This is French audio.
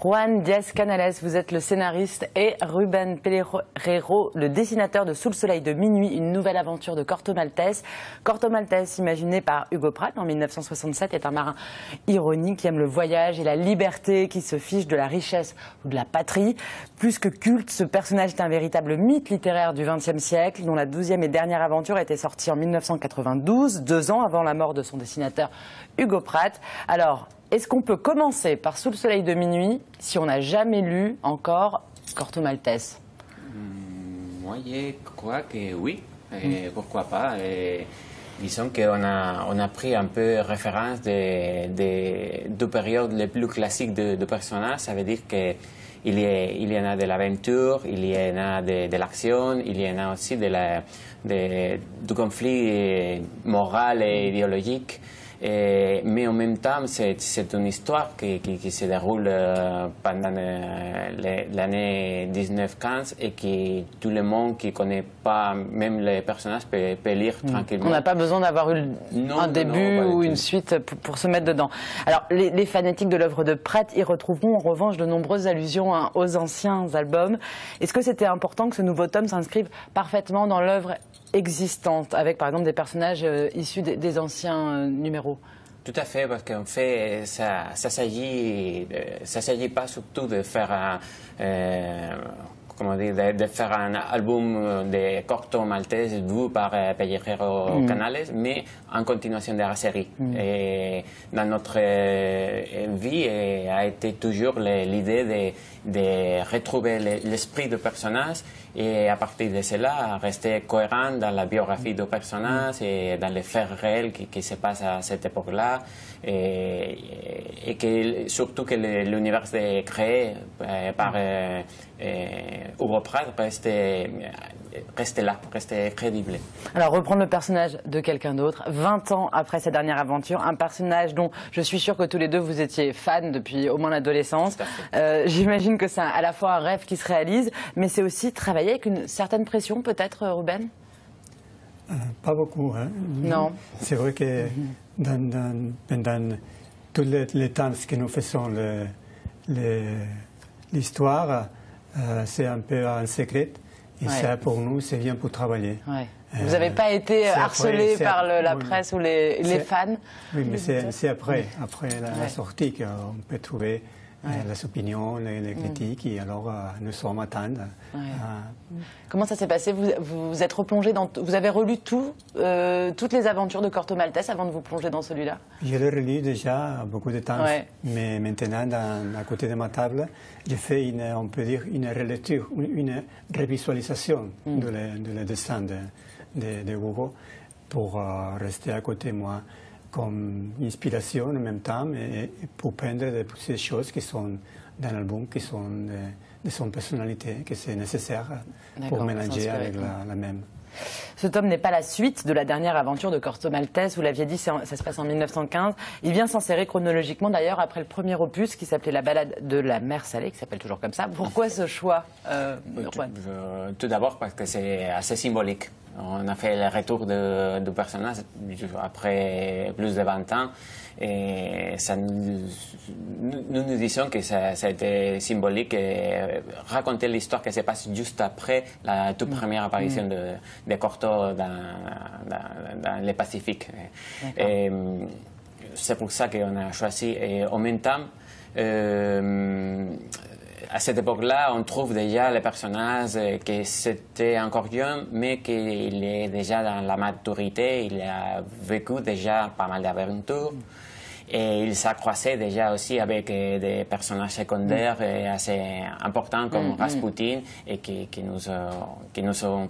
Juan Diaz-Canales, vous êtes le scénariste, et Rubén Pereiro, le dessinateur de Sous le soleil de minuit, une nouvelle aventure de Corto Maltese. Corto Maltese, imaginé par Hugo Pratt en 1967, est un marin ironique qui aime le voyage et la liberté, qui se fiche de la richesse ou de la patrie. Plus que culte, ce personnage est un véritable mythe littéraire du XXe siècle, dont la 12e et dernière aventure était sortie en 1992, 2 ans avant la mort de son dessinateur Hugo Pratt. Alors, est-ce qu'on peut commencer par Sous le soleil de minuit si on n'a jamais lu encore Corto Maltese? Moi, je crois que oui. Pourquoi pas. Disons qu'on a pris un peu référence de périodes les plus classiques de personnages. Ça veut dire qu'il y en a de l'aventure, il y en a de l'action, il y en a aussi du conflit moral et idéologique. Mais en même temps, c'est une histoire qui se déroule pendant l'année 1915 et que tout le monde qui ne connaît pas, même les personnages, peut lire tranquillement. On n'a pas besoin d'avoir eu un début ou une suite pour se mettre dedans. Alors, les fanatiques de l'œuvre de Pratt y retrouveront en revanche de nombreuses allusions aux anciens albums. Est-ce que c'était important que ce nouveau tome s'inscrive parfaitement dans l'œuvre existante, avec par exemple des personnages issus des anciens numéros? Tout à fait, parce qu'en fait, ça s'agit pas surtout de faire de faire un album de Corto Maltese vu par Pereiro Canales, mais en continuation de la série. Et dans notre vie a été toujours l'idée de retrouver l'esprit du personnage et à partir de cela, rester cohérent dans la biographie du personnage et dans les faits réels qui se passent à cette époque-là. Et surtout que l'univers créé par Hugo Pratt reste là, reste crédible. Alors, reprendre le personnage de quelqu'un d'autre, 20 ans après sa dernière aventure, un personnage dont je suis sûre que tous les deux vous étiez fans depuis au moins l'adolescence. J'imagine que c'est à la fois un rêve qui se réalise, mais c'est aussi travailler avec une certaine pression, peut-être, Rubén? Pas beaucoup. Hein. Non. C'est vrai que pendant tous les temps que nous faisons l'histoire, c'est un peu un secret. Et ça, pour nous, c'est bien pour travailler. Ouais. Vous n'avez pas été harcelé par la presse ou les fans? Oui, mais c'est après la sortie qu'on peut trouver les opinions, les critiques, et alors nous sommes attendus. Comment ça s'est passé? Vous êtes replongé dans... Vous avez relu toutes les aventures de Corto Maltese avant de vous plonger dans celui-là? Je l'ai relu déjà beaucoup de temps, mais maintenant, à côté de ma table, j'ai fait, on peut dire, une relecture, une revisualisation de dessin de Hugo pour rester à côté de moi comme inspiration en même temps et pour peindre ces choses qui sont dans l'album, qui sont de son personnalité, que c'est nécessaire pour mélanger avec la même. Ce tome n'est pas la suite de la dernière aventure de Corto Maltese, vous l'aviez dit, ça se passe en 1915. Il vient s'insérer chronologiquement d'ailleurs après le premier opus qui s'appelait La balade de la mer salée, qui s'appelle toujours comme ça. Pourquoi ce choix, Tout d'abord parce que c'est assez symbolique. On a fait le retour du personnage après plus de 20 ans et ça nous disons que ça a été symbolique et raconter l'histoire qui se passe juste après la toute première apparition de Corto dans le Pacifique. C'est pour ça qu'on a choisi. Et en même temps, à cette époque-là, on trouve déjà les personnages qui c'était encore jeune, mais qu'il est déjà dans la maturité, il a vécu déjà pas mal d'aventures. Et il s'accroissait déjà aussi avec des personnages secondaires assez importants comme Rasputin et qui nous ont